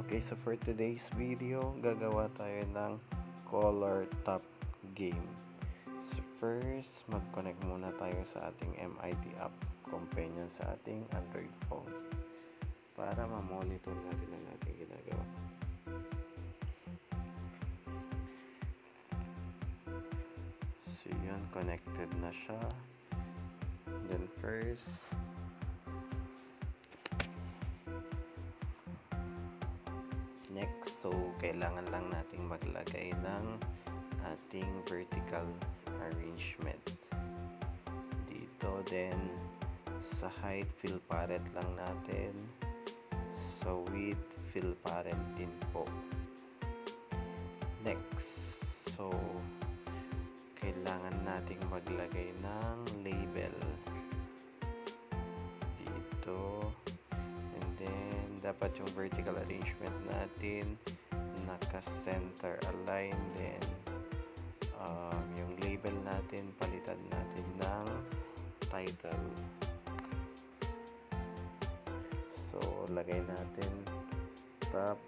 Okay, so for today's video, gagawa tayo ng color top game. So first, mag-connect muna tayo sa ating MIT app companion sa ating Android phone para ma-monitor natin ang ating ginagawa. So yun, connected na siya. Then first, next, so kailangan lang nating maglagay ng ating vertical arrangement dito. Then sa height, fill parent lang natin. Sa width, fill parent din po. Next, so kailangan nating maglagay ng label dito. And then dapat yung vertical arrangement natin naka-center align. Then yung label natin, palitan natin ng title. So lagay natin top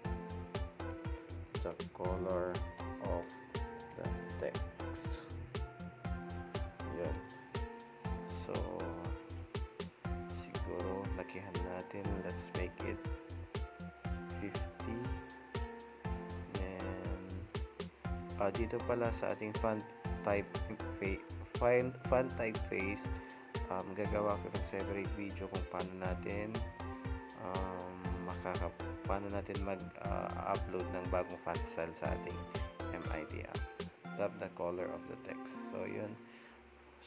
the color of the text. Yun. So siguro lakihan natin, let's make it 50. Then dito pala sa ating font typeface, gagawa ko ng separate video kung paano natin mag-upload ng bagong font style sa ating MIT app. Tap the color of the text. So yun,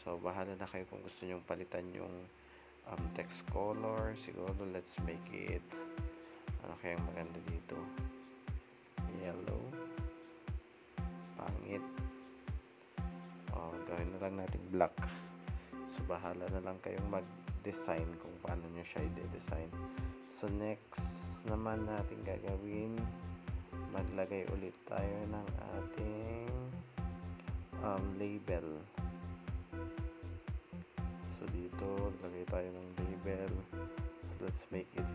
so bahala na kayo kung gusto nyong palitan yung text color. Siguro let's make it, ano kayang maganda dito, yellow. Pangit. Gawin na lang natin black. So bahala na lang kayong mag-design kung paano nyo siya i-design. So next naman natin gagawin, maglagay ulit tayo ng ating label. So dito lagay tayo ng label. So let's make it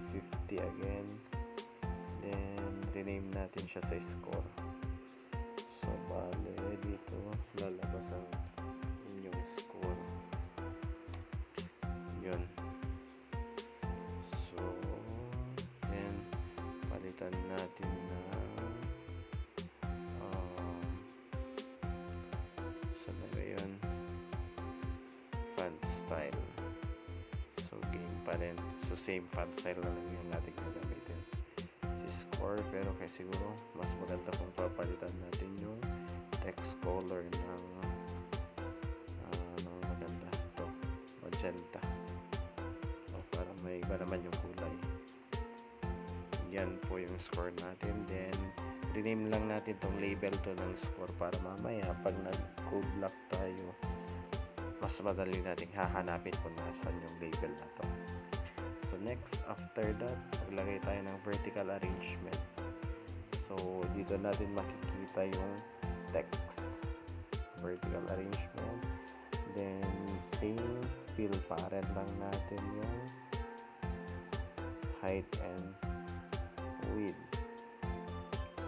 50 again. Then rename natin siya sa score. So bale dito lalabas ang inyong score. Yun. So then palitan natin na saan na ba yun, font style. So game pa rin. So same font style na lang yung natin gagamitin. Score, pero kaya siguro mas maganda kung papalitan natin yung text color ng maganda ito, magenta, para may iba naman yung kulay. Yan po yung score natin. Then rename lang natin tong label to ng score para mamaya pag nag-code block tayo, mas madali nating hahanapin kung nasan yung label na to. So next, after that, maglagay tayo ng vertical arrangement. So dito natin makikita yung text, vertical arrangement. Then same, fill parent lang natin yung height and width.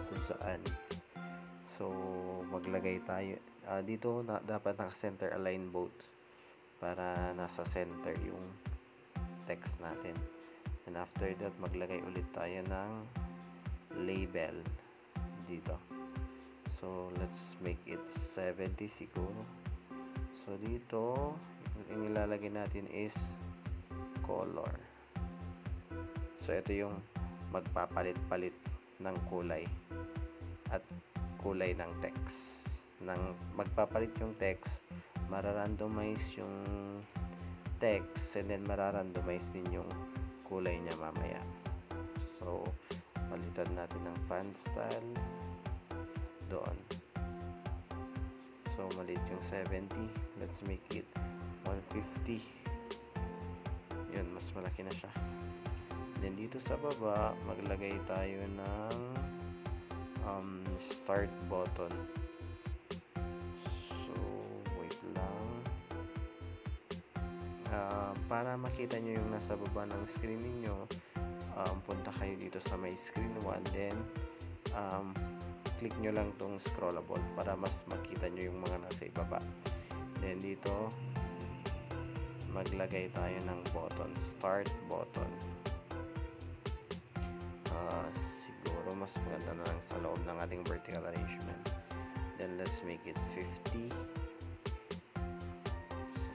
So saan? So maglagay tayo dito dapat naka-center align both para nasa center yung text natin. And after that, maglagay ulit tayo ng label dito. So let's make it 70 siguro. So dito yung ilalagay natin is color. So ito yung magpapalit-palit ng kulay at kulay ng text. Nang magpapalit yung text, mararandomize yung text, and then mararandomize din yung kulay niya mamaya. So palitan natin ng font style doon. So maliit yung 70, let's make it 150. Yun, mas malaki na siya. Then dito sa baba, maglagay tayo ng start button. So wait lang, para makita nyo yung nasa baba ng screen ninyo, punta kayo dito sa may screen 1, then click nyo lang tong scrollable para mas makita nyo yung mga nasa ibaba. Then dito maglagay tayo ng button, start button. Siguro mas maganda na lang sa loob ng ating vertical arrangement. Then let's make it 50.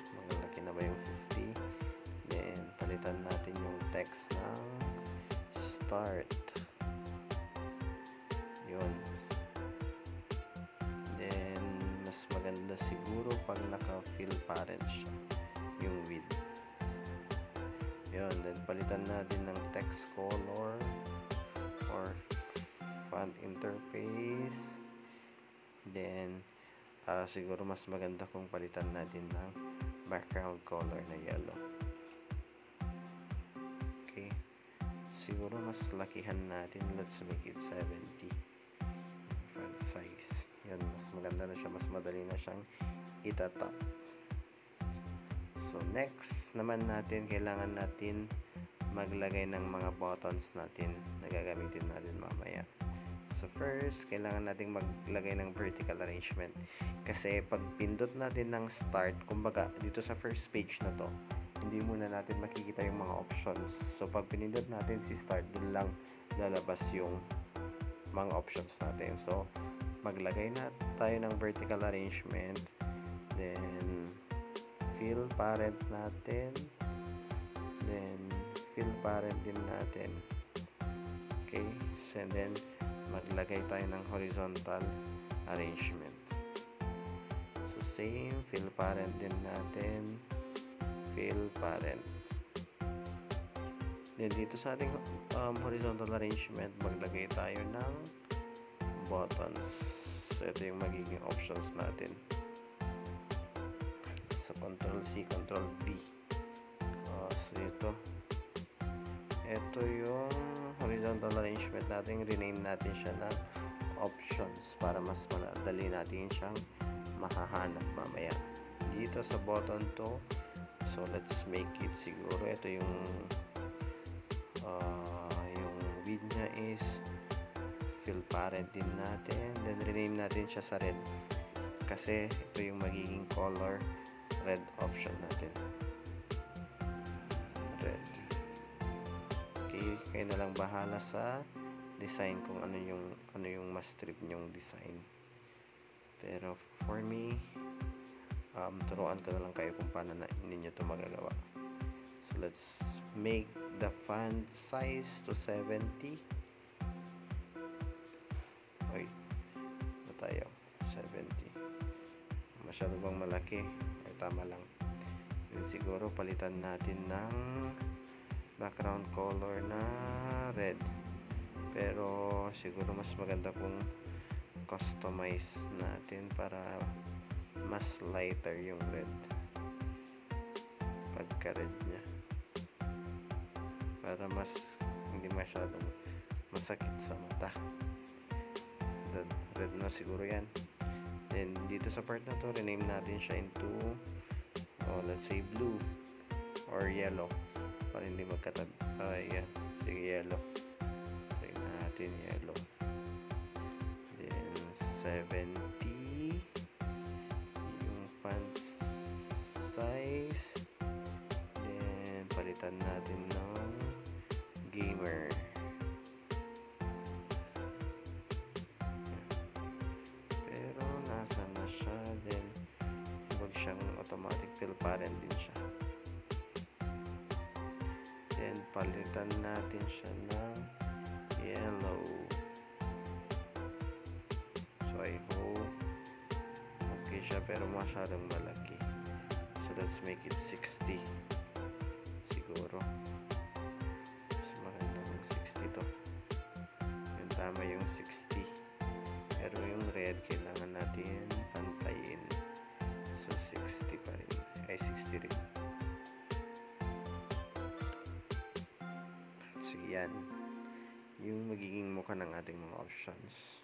So, magalaki na ba yung 50? Then palitan natin yung text ng start. Yun. Then mas maganda siguro pag naka-fill parent siya, yung width. Yun. Then palitan natin ng text color or font interface. Then siguro mas maganda kung palitan natin ng background color na yellow. Okay, siguro mas lakihan natin, let's make it 70 font size. Yan, mas maganda na siya, mas madali na siyang itatap. So next naman natin, kailangan natin maglagay ng mga buttons natin na gagamitin natin mamaya. So first, kailangan nating maglagay ng vertical arrangement. Kasi pag pindot natin ng start, kumbaga dito sa first page na to, hindi muna natin makikita yung mga options. So pag pinindot natin si start, dun lang lalabas yung mga options natin. So maglagay na tayo ng vertical arrangement. Then fill parent natin. Then fill parent din natin. Okay, so and then maglagay tayo ng horizontal arrangement. So same, fill parent din natin, fill parent. Then dito sa ating horizontal arrangement, maglagay tayo ng buttons. So ito yung magiging options natin. So Ctrl C, Ctrl V. So ito yung horizontal arrangement natin. Rename natin siya ng options para mas madali natin siyang mahahanap mamaya. Dito sa button to, so let's make it siguro ito yung width niya is fill parent din natin. Then rename natin siya sa red kasi ito yung magiging color red option natin. Red. Kayo na lang bahala sa design kung ano yung mas trip nyong design. Pero for me, turuan ko na lang kayo kung paano ninyo ito magagawa. So let's make the font size to 70. Oy, na tayo 70. Masyado bang malaki? Ay, tama lang. Then siguro palitan natin ng background color na red, pero siguro mas maganda kung customize natin para mas lighter yung red pagka red nya, para mas hindi masyadong masakit sa mata. Red na siguro yan. Then dito sa part na to, rename natin siya into let's say blue or yellow para hindi magkatabi. Yan. Sige, yellow. Try natin yellow. Then 70 yung font size. Then palitan natin ng gamer. Pero nasa na siya. Then huwag siyang automatic fill parent din siya. Then palitan natin siya ng yellow. So I hope okay siya, pero masyadong malaki. So let's make it 60 siguro. Mas maganda ng 60 to. Yung tama yung 60. Pero yung red kailangan natin pantayin. So 60 pa rin. Ay 60 rin. Yan yung magiging mukha ng ating mga options.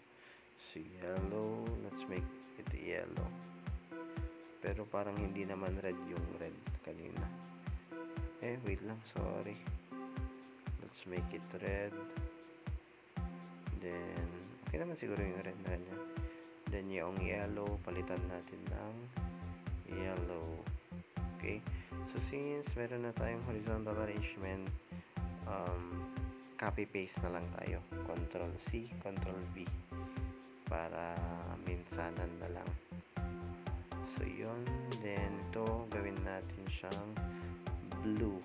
So yellow, let's make it yellow, pero parang hindi naman red yung red kanina. Wait lang, sorry. let's make it red. Then okay naman siguro yung red na ganyan. Then yung yellow, palitan natin ng yellow. Okay, so since meron na tayong horizontal arrangement, copy paste na lang tayo, Control C, Control V, para minsanan na lang. So yun, then ito gawin natin siyang blue.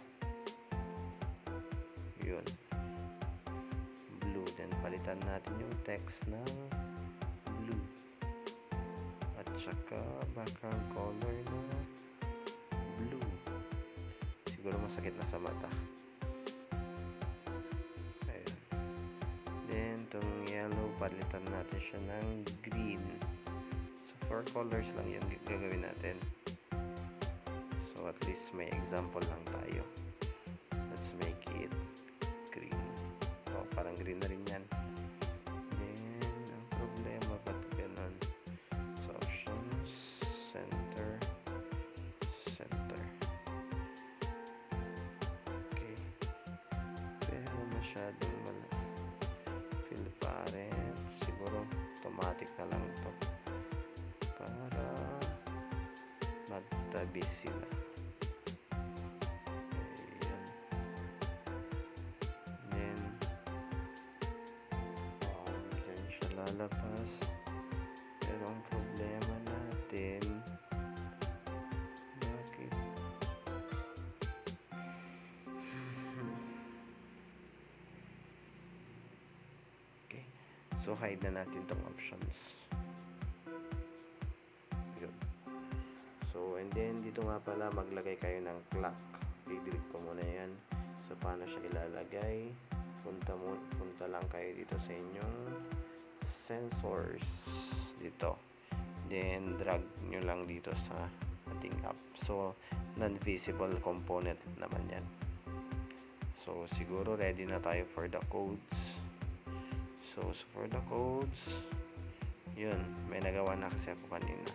Yun, blue. Then palitan natin yung text ng blue, at saka background color na blue. Siguro masakit na sa mata. Ayan. Then itong yellow, palitan natin siya ng green. So 4 colors lang yung gagawin natin. So at least may example lang tayo. Let's make it green. Oh, parang green na rin yan. Then ang problema, ba't ganun? So options, center, center. Okay, pero masyadong fill parent, siguro automatic na lang to para magtabi sila. Ayan. Then dyan siya lalabas, pero ang problema natin, bakit okay, so hide na natin tong options. Yun. So and then dito nga pala maglagay kayo ng clock. I-delete ko muna yan. So paano siya ilalagay? Punta lang kayo dito sa inyong sensors dito, then drag nyo lang dito sa ating app. So non-visible component naman yan. So siguro ready na tayo for the codes. So for the codes, yun, may nagawa na kasi ako kanina.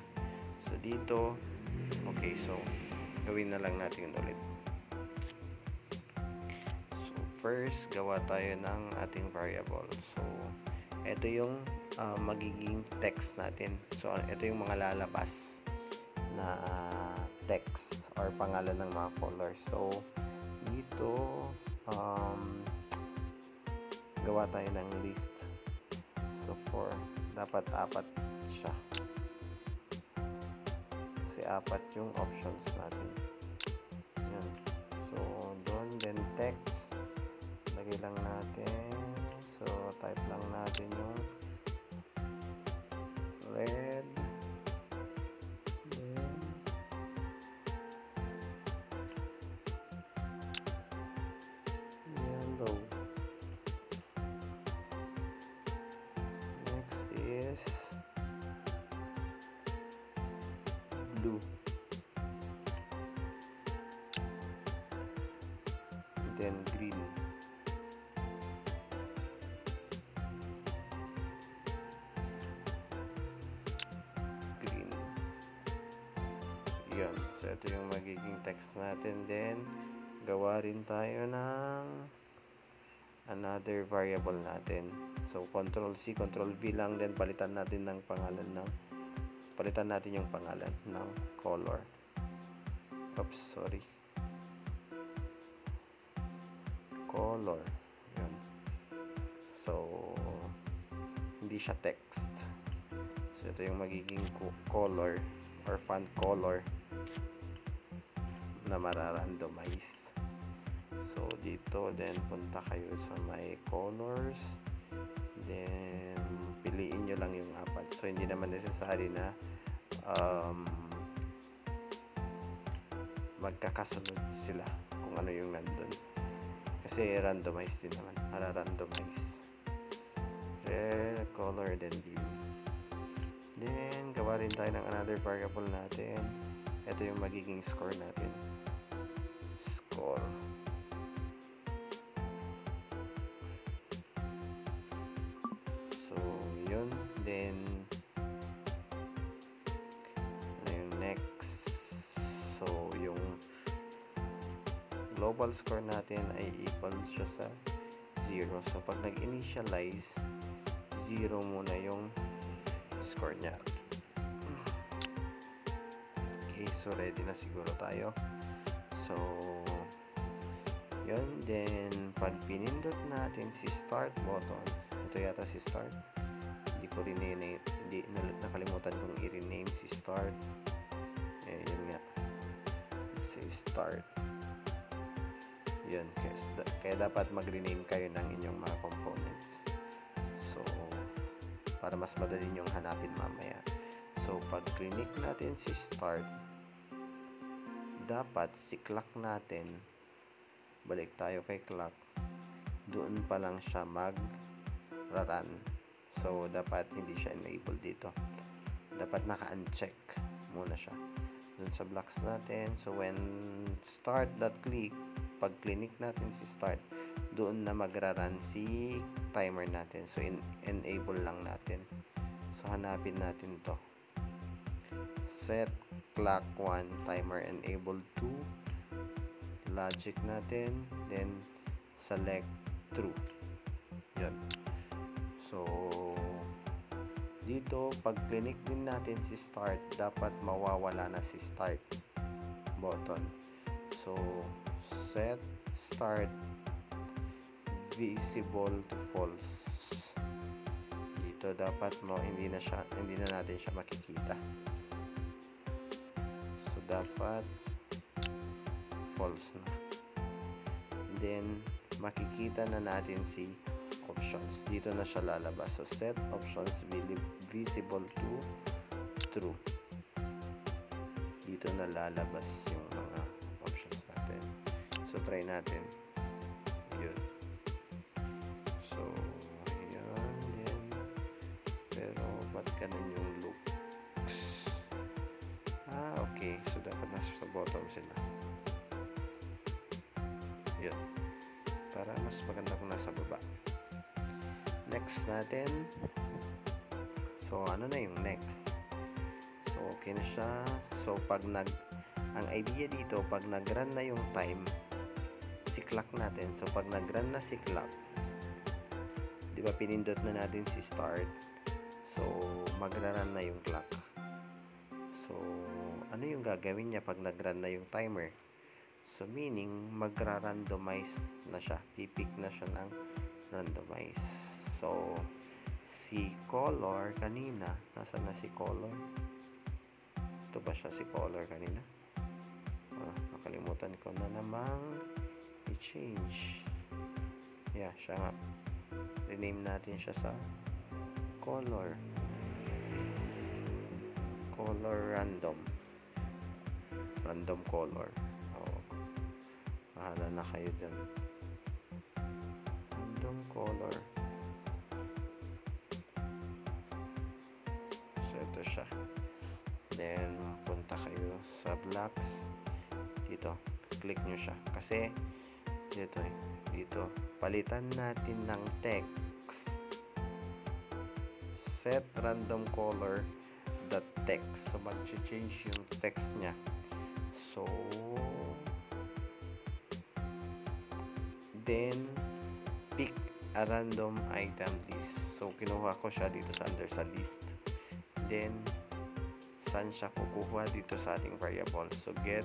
So dito, okay, so gawin na lang natin ulit. So first, gawa tayo ng ating variable. So ito yung magiging text natin. So ito yung mga lalabas na text or pangalan ng mga colors. So dito gawa tayo ng list. So dapat 4 siya, kasi 4 yung options natin. Yan. So doon, then text, lagay lang natin. So type lang natin yung red, then yellow. Next is blue, then green, green. Yun. So ito yung magiging text natin. Then gawa rin tayo ng another variable natin. So Control C, Control V lang, then palitan natin yung pangalan ng color. Oops, sorry. Color. Yun. So hindi siya text. So ito yung magiging color or font color na mararandomize. So dito, then punta kayo sa my colors, then piliin nyo lang yung 4. So hindi naman necessary na magkakasunod sila kung ano yung nandun, kasi randomize din naman, mararandomize. Red, color, then blue. Then gawa rin tayo ng another variable natin. Ito yung magiging score natin. Score. So yun, then ano yung next? So yung global score natin ay equal siya sa 0. So, pag nag-initialize, 0 muna yung score niya. Okay, so ready na siguro tayo. So, yun. Then, pag pinindot natin si start button, ito yata si start. Hindi ko rin nakalimutan kong i-rename si start. Yun nga. Say start. Yun. Kaya dapat mag-rename kayo ng inyong mga components. So, para mas madali nyong hanapin mamaya. So, pag click natin si start, dapat si clock natin, balik tayo kay clock, doon pa lang siya mag-run. So, dapat hindi siya enable dito. Dapat naka-uncheck muna siya. Doon sa blocks natin. So, when start.click, pag click natin si start, doon na magra-run si timer natin. So, enable lang natin. So, hanapin natin to. Set clock 1, timer enable 2. Logic natin. Then, select true. Yun. So, dito, pag click din natin si start, dapat mawawala na si start button. So, set start visible to false. Dito dapat hindi na natin siya makikita. So, dapat false na. Then, makikita na natin si options. Dito na siya lalabas. So, set options visible to true. Dito na lalabas yung mga options natin. So, try natin. Yun. So, yun. Yan. Pero, ba't ganun yung loops? Okay. So, dapat nasa sa bottom sila. Yun. Para mas maganda kung nasa baba. Next natin. So, ano na yung next? So, okay na siya. So, ang idea dito, pag nag-run na yung time, si clock natin. So, pag nag-run na si clock, di ba, pinindot na natin si start. So, mag-run na yung clock. So, ano yung gagawin niya pag nag-run na yung timer? So, meaning, magra-randomize na siya. Pipick na siya ng randomize. So, si color kanina, nasaan na si color? Ito ba siya si color kanina? Nakalimutan ko na namang i-change. Yeah, siya nga. Rename natin siya sa color. Color random. Random color. Bahala na kayo dyan. Random color. So, ito siya. Then, punta kayo sa blocks. Dito. Click nyo siya. Kasi, dito. Palitan natin ng text. Set random color dot text. So, mag-change yung text niya. So, then, pick a random item list. So, kinuha ko siya dito under sa list. Then, saan siya kukuha? Dito sa ating variable. So, get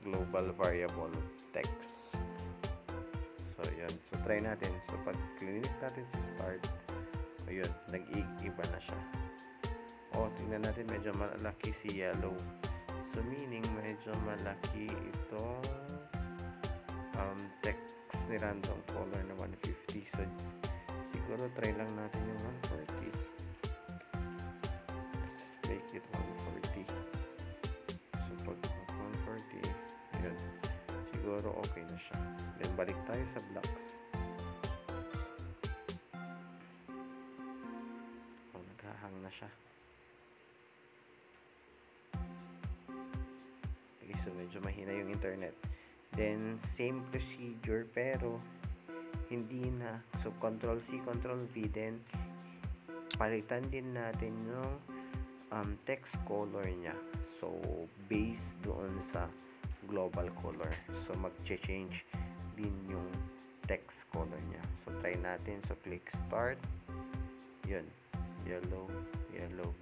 global variable text. So, yun. So, try natin. So, pag click natin si start, ayun, nag-iiba na siya. Tingnan natin, medyo malaki si yellow. So, meaning, medyo malaki itong text ni random color na 150. So, siguro try lang natin yung 140. Let's make it 140. So, pag 140, yun. Siguro okay na siya. Then, balik tayo sa blocks. Naghahang na siya. So, medyo mahina yung internet. Then, same procedure, pero hindi na. So, Ctrl-C, Ctrl-V, then palitan din natin yung text color niya. So, based doon sa global color. So mag-change din yung text color niya. So try natin. So click start. Yun. Yellow,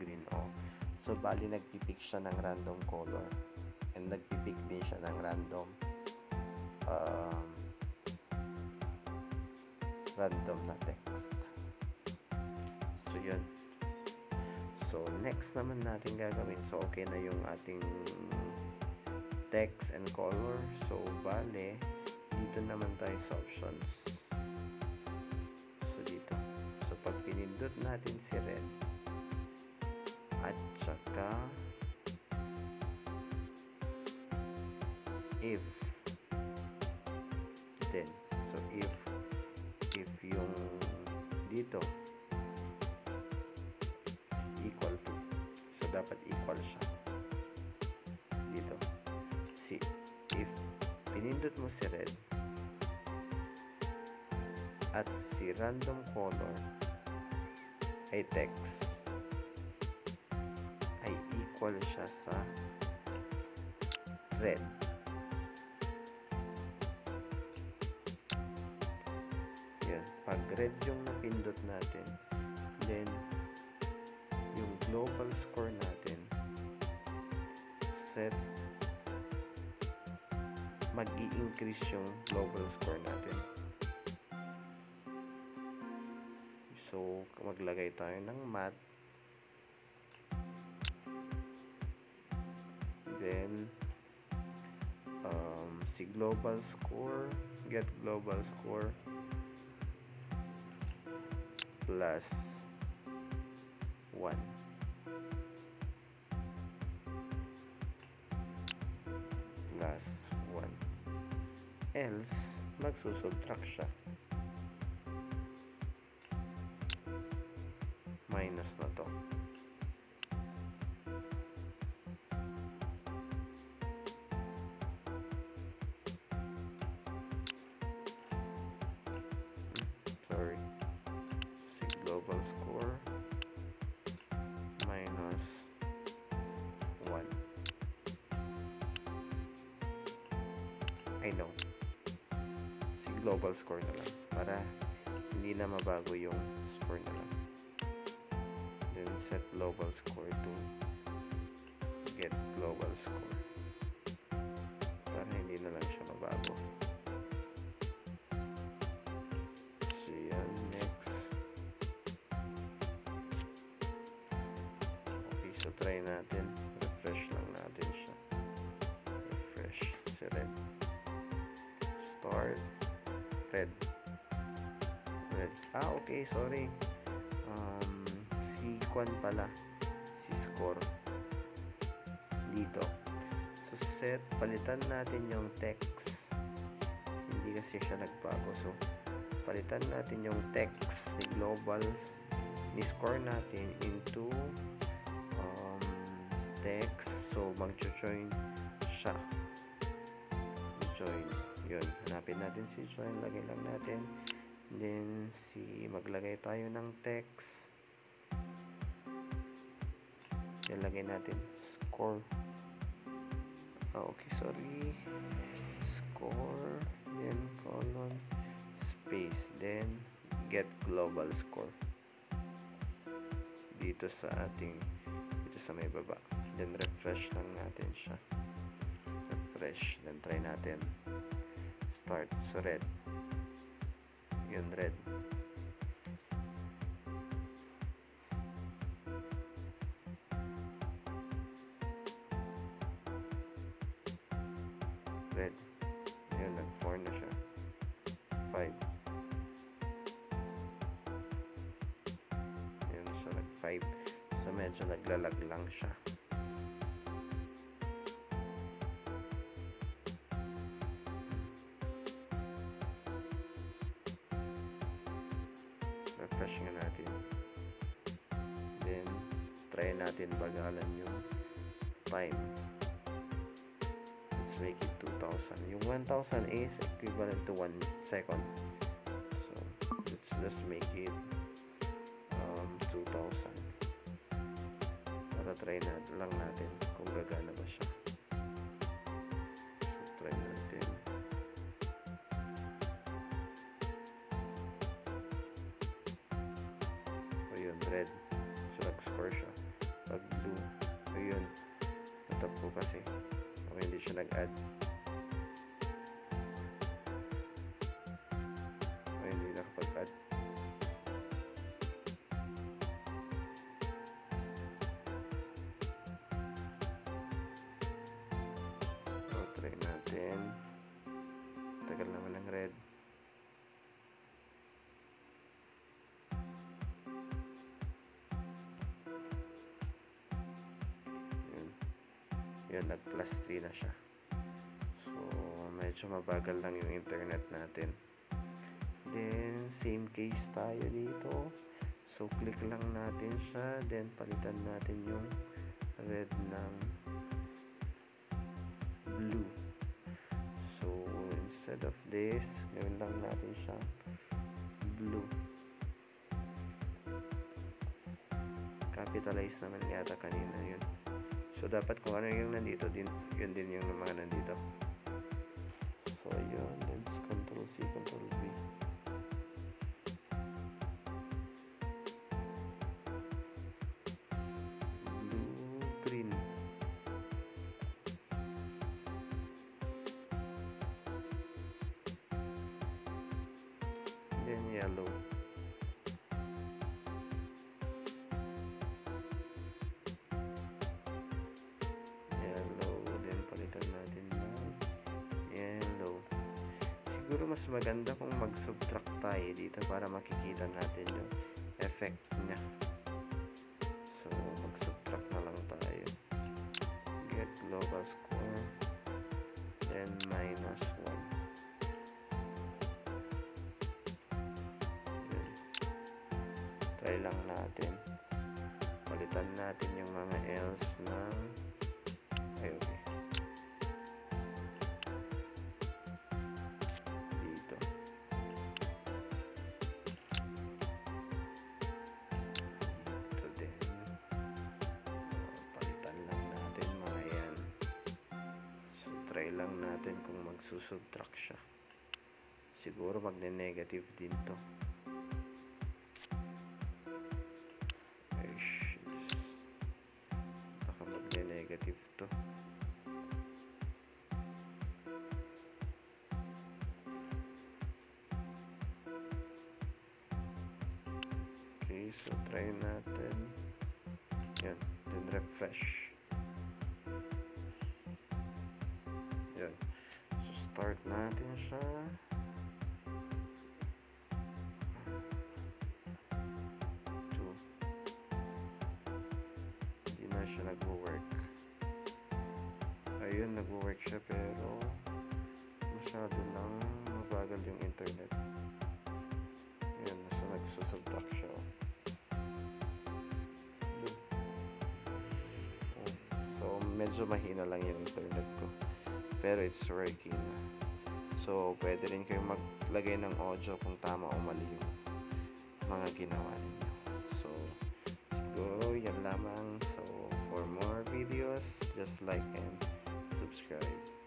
green. So bali nagpipick siya ng random color. And nagpipick din siya ng random na text. So yun. So next naman natin gagawin. So okay na yung ating text and color. So bale, dito naman tayo sa options. So dito. So pag pinindot natin si red at saka if, then so if yung dito is equal to, so dapat equal siya dito. See, if pinindot mo si red at si random color ay text ay equal siya sa red, yan, pag red yung napindot natin, then yung global score natin set, mag-i-increase yung global score natin. So maglagay tayo ng math, then si global score, get global score plus 1 plus 1, else magsusubtract siya, minus na to. Sorry, si global score minus 1. I know, si global score na lang para hindi na mabago yung score na lang. Then set global score to get global score para hindi na lang siya mabago. So yan, next. Okay, so try natin, refresh lang natin siya, refresh si red, start red. Okay, sorry, si Kwan pala, si score dito. So set, palitan natin yung text, hindi kasi siya nagbago. So palitan natin yung text ni global, ni score natin into text. So mag-join siya, join, yun, hanapin natin si join, lagay lang natin, then maglagay tayo ng text, yan, lagay natin score, okay, sorry, score, then colon, space, then get global score dito sa ating, dito sa may baba, then refresh lang natin siya, refresh, then try natin start. So red, yun, red, red, yun, nag-4 na siya, 5, yun siya, nag-5. So medyo naglalag lang siya. Refresh nga natin, then try natin bagalan yung time. Let's make it 2,000. Yung 1,000 is equivalent to 1 second, so let's just make it 2,000 para try lang natin kung gagana ba siya. So red. So, nag-score siya. Pag blue, ayun. Natap ko kasi. Okay, hindi siya nag-add. Okay, hindi nakapag-add. So, try natin. Tagal naman ng red. Yun, nag plus 3 na siya. So, medyo mabagal lang yung internet natin. Then, same case tayo dito. So, click lang natin siya. Then, palitan natin yung red ng blue. So, instead of this, gawin lang natin siya blue. Capitalize naman yata kanina yun. So, dapat kung ano yung nandito, yun din yung mga nandito. So, yun. Let's Control C, Control V. Blue, green. Then, yellow. Siguro mas maganda kung mag-subtract tayo dito para makikita natin yung effect niya. So, mag-subtract na lang tayo. Get global score. Then, minus 1. Yun. Try lang natin. Palitan natin yung mga else ng okay. Try lang natin kung magsusubtract siya. Siguro magne-negative din to. Baka magne-negative to. Okay, so try natin. Yan, then refresh. Yan. So, start natin siya. Hindi na siya nag-work. Ayun, nag-work siya pero masyado lang mabagal yung internet. Ayun, so nagsusubtract siya. So, medyo mahina lang yung internet ko. Pero it's working. So, pwede rin kayong maglagay ng audio kung tama o mali yung mga ginawa ninyo. So, siguro yan lamang. So, for more videos, just like and subscribe.